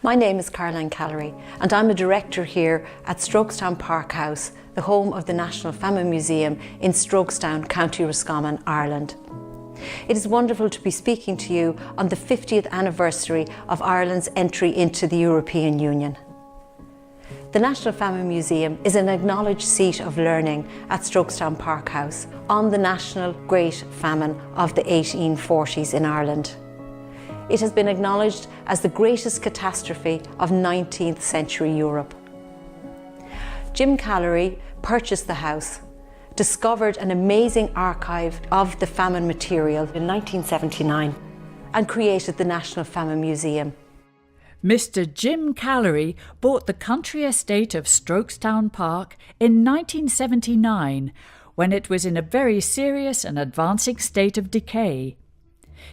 My name is Caroline Callery and I'm a director here at Strokestown Park House, the home of the National Famine Museum in Strokestown, County Roscommon, Ireland. It is wonderful to be speaking to you on the 50th anniversary of Ireland's entry into the European Union. The National Famine Museum is an acknowledged seat of learning at Strokestown Park House on the national Great Famine of the 1840s in Ireland. It has been acknowledged as the greatest catastrophe of 19th century Europe. Jim Callery purchased the house, discovered an amazing archive of the famine material in 1979 and created the National Famine Museum. Mr. Jim Callery bought the country estate of Strokestown Park in 1979 when it was in a very serious and advancing state of decay.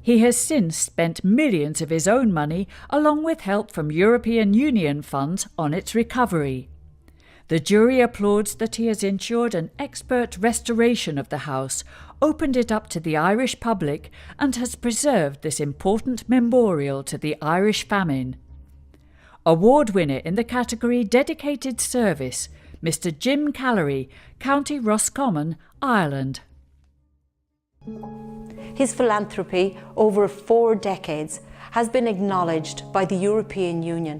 He has since spent millions of his own money along with help from European Union funds on its recovery. The jury applauds that he has ensured an expert restoration of the house, opened it up to the Irish public and has preserved this important memorial to the Irish famine. Award winner in the category Dedicated Service, Mr. Jim Callery, County Roscommon, Ireland. His philanthropy over 4 decades has been acknowledged by the European Union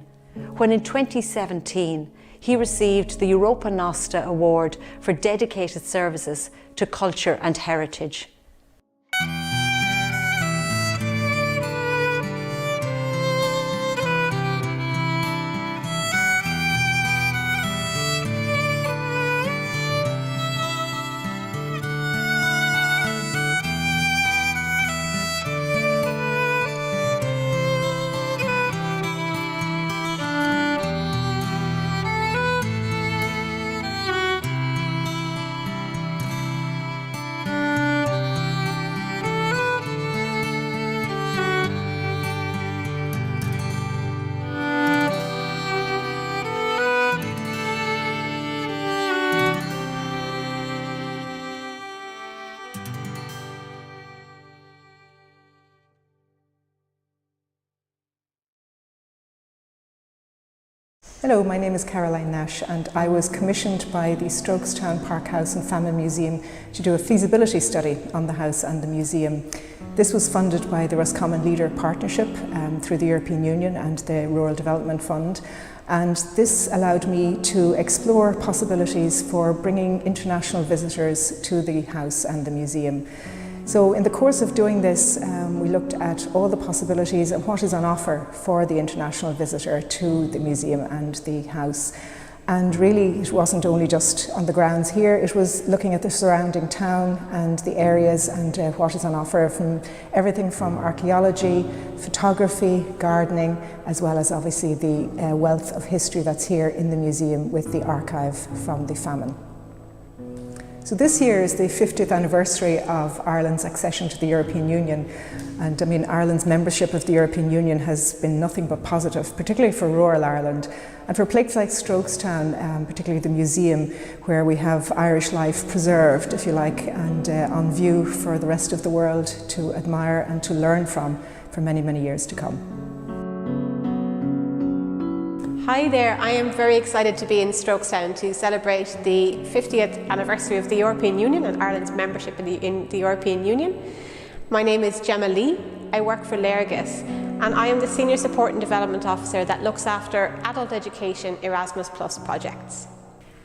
when in 2017 he received the Europa Nostra Award for dedicated services to culture and heritage. Hello, my name is Caroline Nash and I was commissioned by the Strokestown Park House and Famine Museum to do a feasibility study on the house and the museum. This was funded by the Roscommon Leader Partnership through the European Union and the Rural Development Fund, and this allowed me to explore possibilities for bringing international visitors to the house and the museum. So in the course of doing this, we looked at all the possibilities and what is on offer for the international visitor to the museum and the house. And really, it wasn't only just on the grounds here, it was looking at the surrounding town and the areas and what is on offer, from everything from archaeology, photography, gardening, as well as obviously the wealth of history that's here in the museum with the archive from the famine. So this year is the 50th anniversary of Ireland's accession to the European Union, and I mean Ireland's membership of the European Union has been nothing but positive, particularly for rural Ireland and for a place like Strokestown, particularly the museum, where we have Irish life preserved, if you like, and on view for the rest of the world to admire and to learn from for many, many years to come. Hi there, I am very excited to be in Strokestown to celebrate the 50th anniversary of the European Union and Ireland's membership in the European Union. My name is Gemma Lee, I work for Lergus, and I am the Senior Support and Development Officer that looks after adult education Erasmus Plus projects.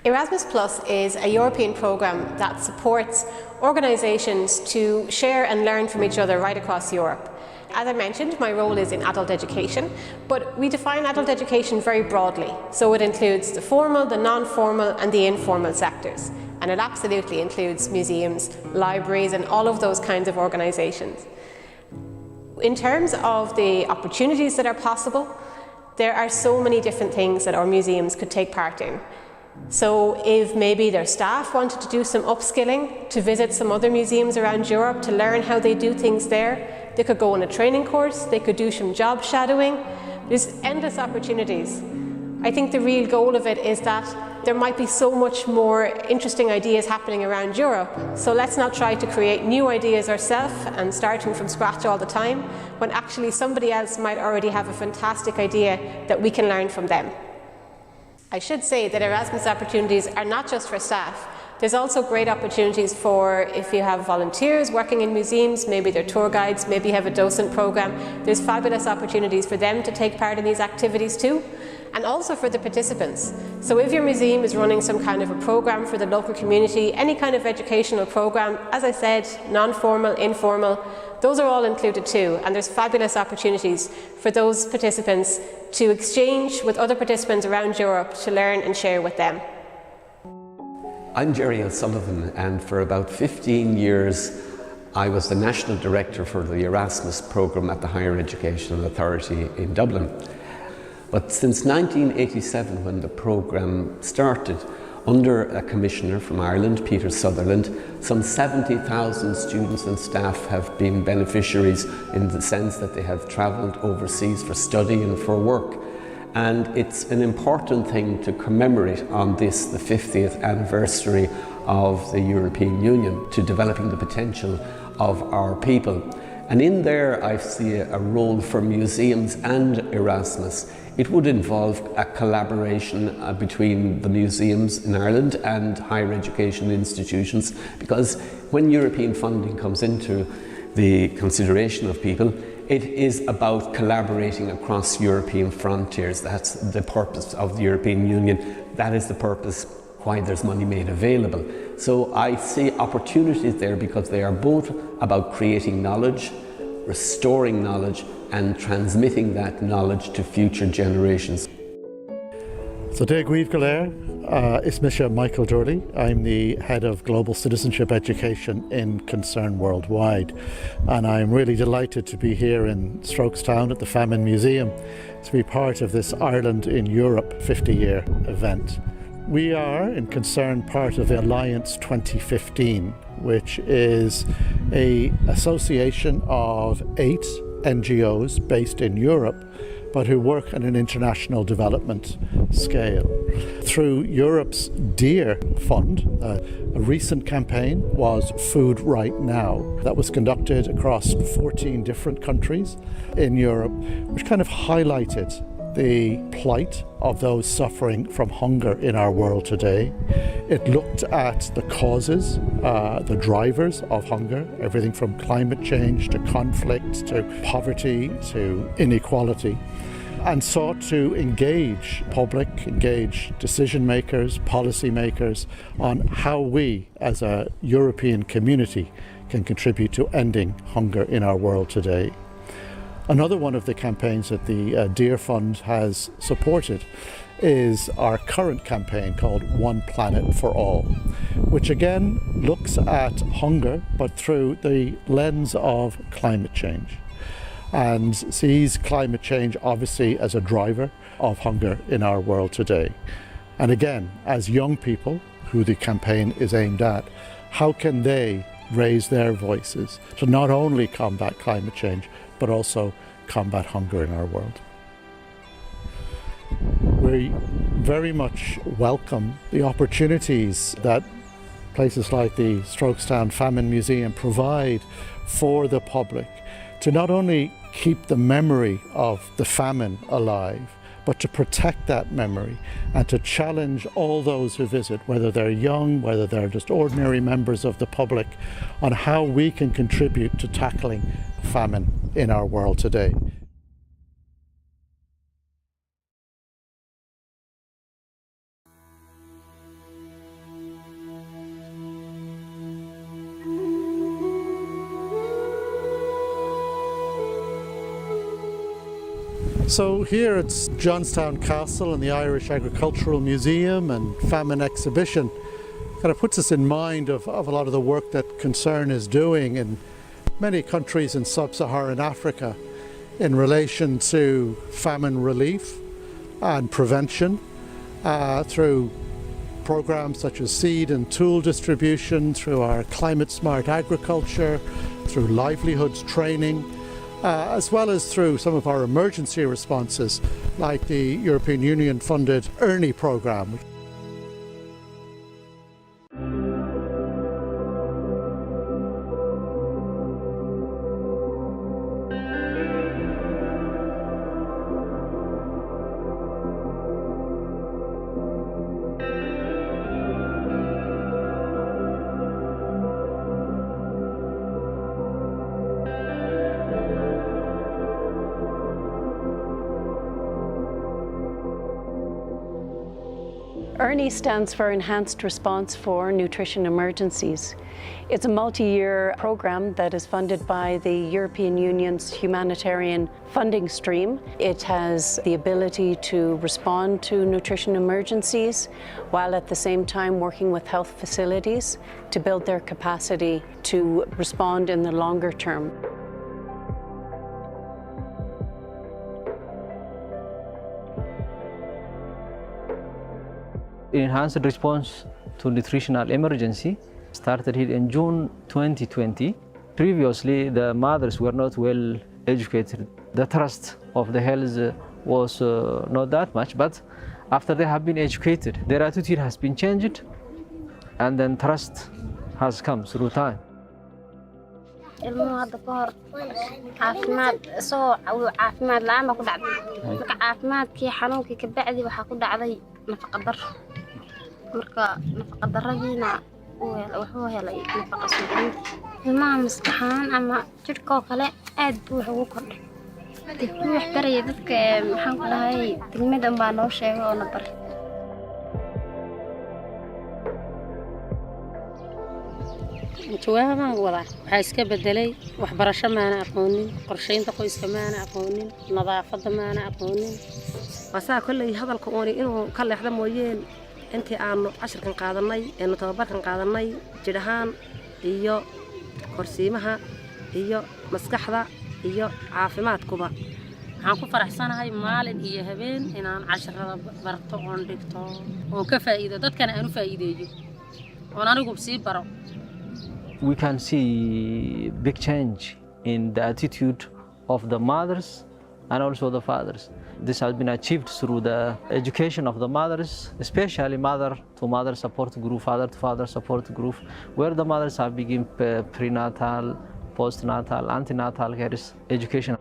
Erasmus Plus is a European programme that supports organisations to share and learn from each other right across Europe. As I mentioned, my role is in adult education, but we define adult education very broadly. So it includes the formal, the non-formal and the informal sectors. And it absolutely includes museums, libraries and all of those kinds of organisations. In terms of the opportunities that are possible, there are so many different things that our museums could take part in. So if maybe their staff wanted to do some upskilling, to visit some other museums around Europe to learn how they do things there, they could go on a training course, they could do some job shadowing. There's endless opportunities. I think the real goal of it is that there might be so much more interesting ideas happening around Europe. So let's not try to create new ideas ourselves and starting from scratch all the time, when actually somebody else might already have a fantastic idea that we can learn from them. I should say that Erasmus opportunities are not just for staff. There's also great opportunities for if you have volunteers working in museums, maybe they're tour guides, maybe you have a docent program. There's fabulous opportunities for them to take part in these activities too, and also for the participants. So if your museum is running some kind of a program for the local community, any kind of educational program, as I said, non-formal, informal, those are all included too, and there's fabulous opportunities for those participants to exchange with other participants around Europe to learn and share with them. I'm Jerry O'Sullivan, and for about 15 years I was the National Director for the Erasmus programme at the Higher Education Authority in Dublin. But since 1987, when the programme started, under a commissioner from Ireland, Peter Sutherland, some 70,000 students and staff have been beneficiaries in the sense that they have travelled overseas for study and for work. And it's an important thing to commemorate on this, the 50th anniversary of the European Union, to developing the potential of our people. And in there I see a role for museums and Erasmus. It would involve a collaboration between the museums in Ireland and higher education institutions, because when European funding comes into the consideration of people, it is about collaborating across European frontiers. That's the purpose of the European Union. That is the purpose why there's money made available. So I see opportunities there because they are both about creating knowledge, restoring knowledge, and transmitting that knowledge to future generations. So Dé Guíomh go léir, is Michael Durley. I'm the Head of Global Citizenship Education in Concern Worldwide, and I'm really delighted to be here in Strokestown at the Famine Museum to be part of this Ireland in Europe 50-year event. We are, in Concern, part of the Alliance 2015, which is an association of 8 NGOs based in Europe, but who work on an international development scale. Through Europe's DEAR Fund, a recent campaign was Food Right Now, that was conducted across 14 different countries in Europe, which kind of highlighted the plight of those suffering from hunger in our world today. It looked at the causes, the drivers of hunger, everything from climate change to conflict to poverty to inequality, and sought to engage decision makers, policy makers on how we as a European community can contribute to ending hunger in our world today. Another one of the campaigns that the DEAR Fund has supported is our current campaign called One Planet for All, which again looks at hunger but through the lens of climate change, and sees climate change obviously as a driver of hunger in our world today. And again, as young people who the campaign is aimed at, how can they raise their voices to not only combat climate change but also combat hunger in our world? We very much welcome the opportunities that places like the Strokestown Famine Museum provide for the public to not only keep the memory of the famine alive, but to protect that memory and to challenge all those who visit, whether they're young, whether they're just ordinary members of the public, on how we can contribute to tackling famine in our world today. So here it's Johnstown Castle and the Irish Agricultural Museum and Famine Exhibition kind of puts us in mind of a lot of the work that Concern is doing in many countries in sub-Saharan Africa in relation to famine relief and prevention through programs such as seed and tool distribution, through our climate smart agriculture, through livelihoods training, as well as through some of our emergency responses like the European Union funded ERNE programme. ERNE stands for Enhanced Response for Nutrition Emergencies. It's a multi-year program that is funded by the European Union's humanitarian funding stream. It has the ability to respond to nutrition emergencies while at the same time working with health facilities to build their capacity to respond in the longer term. Enhanced response to nutritional emergency started here in June 2020. Previously, the mothers were not well educated. The trust of the health was not that much, but after they have been educated, their attitude has been changed, and then trust has come through time. ilmuhu hadda ka hor caafimaad la'aan baa ku dhacday marka caafimaadkii xanuunkii ka bacdi waxaa ku dhacday nafaqa darro marka nafaqa darradiina wuxuu helay nafaqa suuqin ilmaha maskaxaan ama jidhkoo kale aad buu ugu kordhay dadkii wax baraya dadka maxaan ku dhahay tilmadan baa noo sheegay oo na baray jawaaban wada waxa iska bedelay waxbarasho maana aqoonin qorsheynta qoyska maana aqoonin nadaafadda maana aqoonin wasaa kulay hadalka ooni inuu ka leexdo mooyeen intii aanu casharkan qaadanay ee tababarkan qaadanay jidhahaan iyo korsiimaha iyo maskaxda iyo caafimaadkuba waxaan ku faraxsanahay maalin iyo habeen inaan casharada barto oo dhigto oo ka faa'iido dadkana aanu faa'iideeyo oo anigu sii baro. We can see big change in the attitude of the mothers and also the fathers. This has been achieved through the education of the mothers, especially mother-to-mother support group, father-to-father support group, where the mothers have begun prenatal, postnatal, antenatal care education.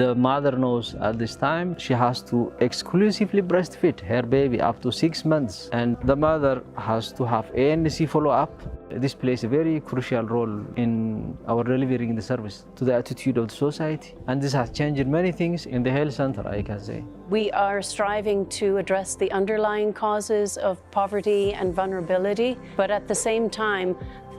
The mother knows at this time she has to exclusively breastfeed her baby up to 6 months, and the mother has to have ANC follow-up. This plays a very crucial role in our delivering the service to the attitude of the society, and this has changed many things in the health center, I can say. We are striving to address the underlying causes of poverty and vulnerability, but at the same time,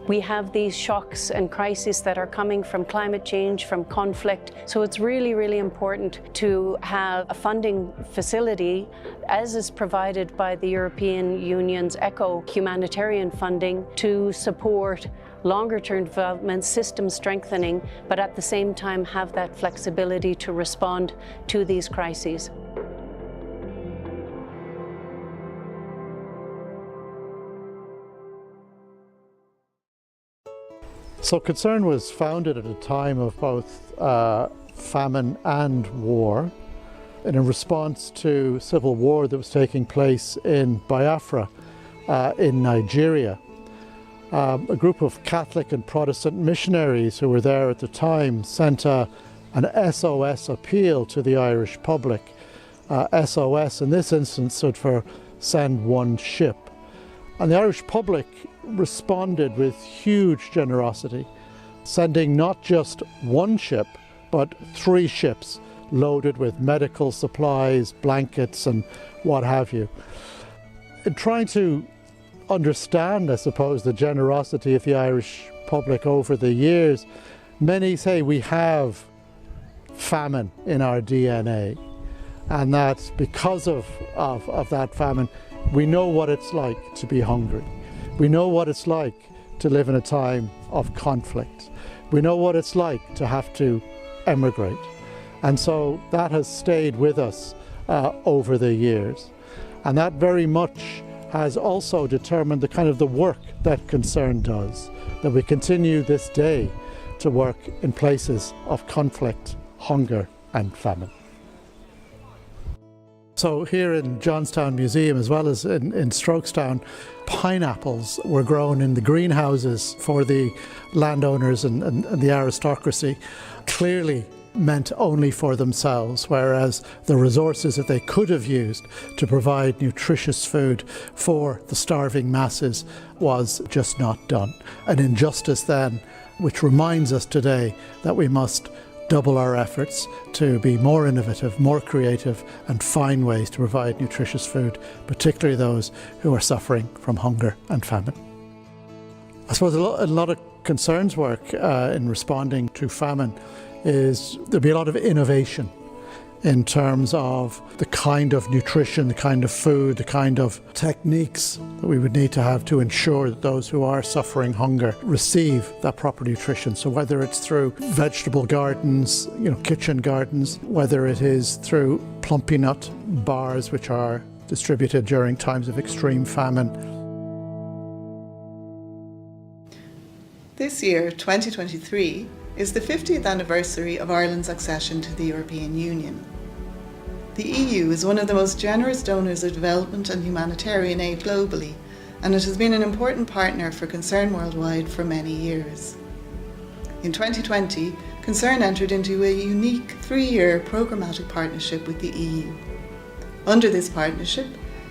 we have these shocks and crises that are coming from climate change, from conflict. So it's really, really important to have a funding facility, as is provided by the European Union's ECHO humanitarian funding, to support longer-term development, system strengthening, but at the same time have that flexibility to respond to these crises. So Concern was founded at a time of both famine and war, in a response to civil war that was taking place in Biafra in Nigeria. A group of Catholic and Protestant missionaries who were there at the time sent an SOS appeal to the Irish public. SOS in this instance stood for Send One Ship. And the Irish public responded with huge generosity, sending not just one ship, but 3 ships loaded with medical supplies, blankets, and what have you. In trying to understand, I suppose, the generosity of the Irish public over the years, many say we have famine in our DNA, and that because of that famine, we know what it's like to be hungry. We know what it's like to live in a time of conflict. We know what it's like to have to emigrate. And so that has stayed with us over the years. And that very much has also determined the kind of the work that Concern does, that we continue this day to work in places of conflict, hunger and famine. So here in Johnstown Museum, as well as in Strokestown, pineapples were grown in the greenhouses for the landowners and the aristocracy, clearly meant only for themselves, whereas the resources that they could have used to provide nutritious food for the starving masses was just not done. An injustice then, which reminds us today that we must double our efforts to be more innovative, more creative, and find ways to provide nutritious food, particularly those who are suffering from hunger and famine. I suppose a lot of concerns work in responding to famine is there'll be a lot of innovation in terms of the kind of nutrition, the kind of food, the kind of techniques that we would need to have to ensure that those who are suffering hunger receive that proper nutrition. So whether it's through vegetable gardens, kitchen gardens, whether it is through plumpy nut bars which are distributed during times of extreme famine. This year, 2023, is the 50th anniversary of Ireland's accession to the European Union. The EU is one of the most generous donors of development and humanitarian aid globally, and it has been an important partner for Concern Worldwide for many years. In 2020, Concern entered into a unique 3-year programmatic partnership with the EU. Under this partnership,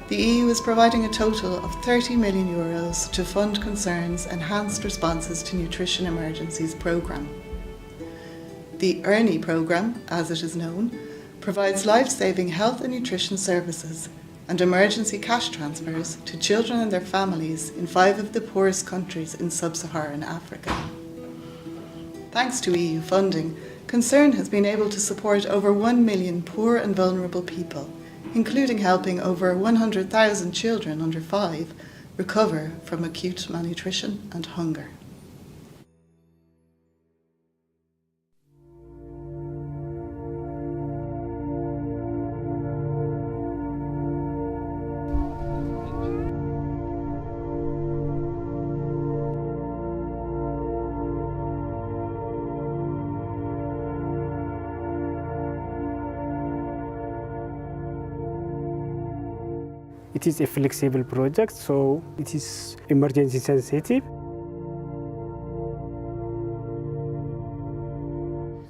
the EU is providing a total of €30 million to fund Concern's Enhanced Responses to Nutrition Emergencies programme. The ERNE programme, as it is known, provides life-saving health and nutrition services and emergency cash transfers to children and their families in 5 of the poorest countries in sub-Saharan Africa. Thanks to EU funding, Concern has been able to support over 1 million poor and vulnerable people, including helping over 100,000 children under 5 recover from acute malnutrition and hunger. It is a flexible project, so it is emergency sensitive.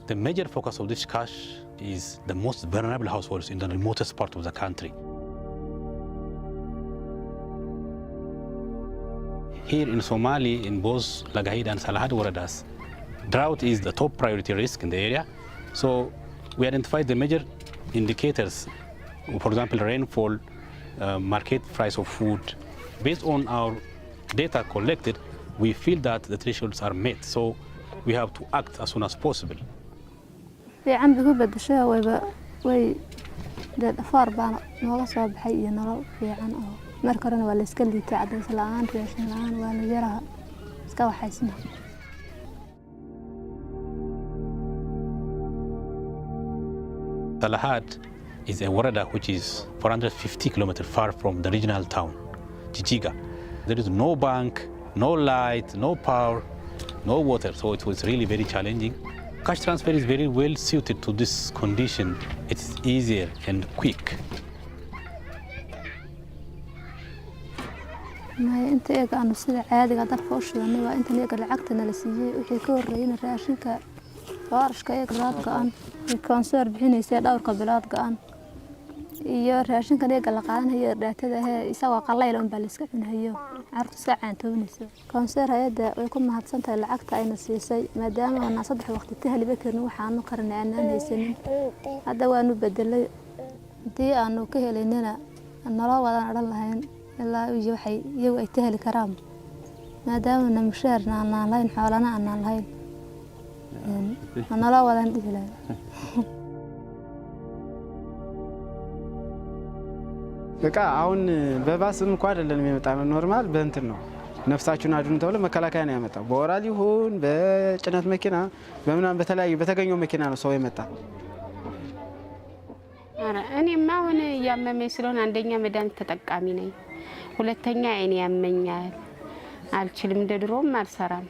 The major focus of this cash is the most vulnerable households in the remotest part of the country. Here in Somali, in both Lagahid and Salahad waradas, drought is the top priority risk in the area. So we identified the major indicators, for example, rainfall, market price of food. Based on our data collected, we feel that the thresholds are met, so we have to act as soon as possible. Salahad is a warada which is 450 kilometers far from the regional town, Jijiga. There is no bank, no light, no power, no water, so it was really very challenging. Cash transfer is very well suited to this condition. It's easier and quick. iyo raashinka deeqa la qaadanayo dhaatada isagoo qalayl un baa la iska cunayo carruurta saacaan toonayso konseer hay'adda way ku mahadsan tahay lacagta ayna siisay maadaama aan 3 waqti tahliba karno waxaanu qarnay aanan haysanin hadda waanu bedelay hadii aanu ka helaynana nala wadan aran lahayn ilaa iyo waxay iyagu ay tahli karaan maadaama mushaarna aan lahayn xoolana aan lahayn nala wadan dhilay በቃ አሁን በባስም እንኳን አይደለም የሚመጣው ኖርማል በእንትን ነው ነፍሳችሁን አድኑ ተብሎ መከላከያ ነው ያመጣው በወራል ይሁን በጭነት መኪና በመናን በተለያዩ በተገኘው መኪና ነው ሰው የመጣ አረ እኔማ አሁን ያመመኝ ስለሆነ አንደኛ መድኃኒት ተጠቃሚ ነኝ ሁለተኛ እኔ ያመኛል አልችልም እንደድሮም አልሰራም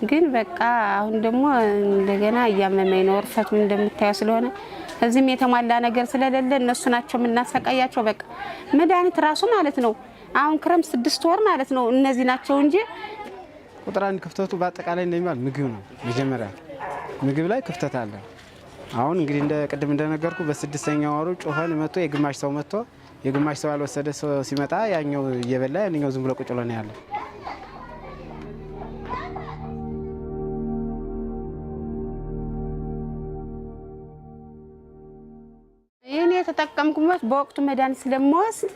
ግን በቃ አሁን ደግሞ እንደገና ያመመኝ ነው ወርፈቱም እንደምታየው ስለሆነ እዚህም የተሟላ ነገር ስለሌለ እነሱ ናቸው ምናሰቃያቸው በቃ መድኃኒት ራሱ ማለት ነው አሁን ክረም 6 ወር ማለት ነው እነዚህ ናቸው እንጂ ቁጥራን ክፍተቱ በአጠቃላይ እንደሚባል ምግብ ነው መጀመሪያ ምግብ ላይ ክፍተት አለ አሁን እንግዲህ እንደ ቀደም እንደነገርኩ በ6ኛው ወሩ ጮኸን መጥቶ የግማሽ ሰው መጥቶ የግማሽ ሰው ያልወሰደ ሰው ሲመጣ ያኛው እየበላ ያኛው ዝም ብሎ ቁጭ ብሎ ነው ያለው የተጠቀምኩበት በወቅቱ መድኃኒት ስለምወስድ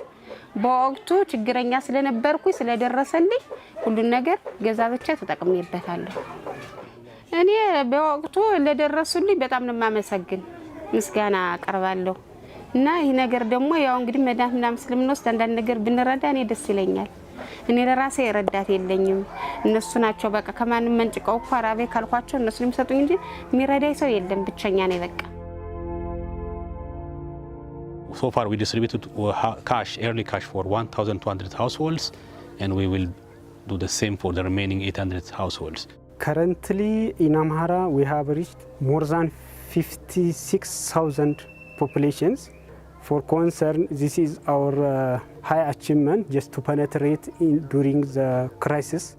በወቅቱ ችግረኛ ስለነበርኩኝ ስለደረሰልኝ ሁሉን ነገር ገዛዝቼ ተጠቅሜበታለሁ። እኔ በወቅቱ ለደረሱልኝ በጣም ነው የማመሰግን ምስጋና አቀርባለሁ። እና ይህ ነገር ደግሞ ያው እንግዲህ መድኃኒት ምናምን ስለምንወስድ አንዳንድ ነገር ብንረዳ እኔ ደስ ይለኛል። እኔ ለራሴ ረዳት የለኝም። እነሱ ናቸው በቃ ከማንም መንጭቀው እኮ አራቤ ካልኳቸው እነሱ የሚሰጡኝ እንጂ የሚረዳኝ ሰው የለም። ብቸኛ ነኝ በቃ። So far we distributed cash, ERNE cash for 1,200 households, and we will do the same for the remaining 800 households. Currently in Amhara we have reached more than 56,000 populations. For concern, this is our high achievement just to penetrate during the crisis.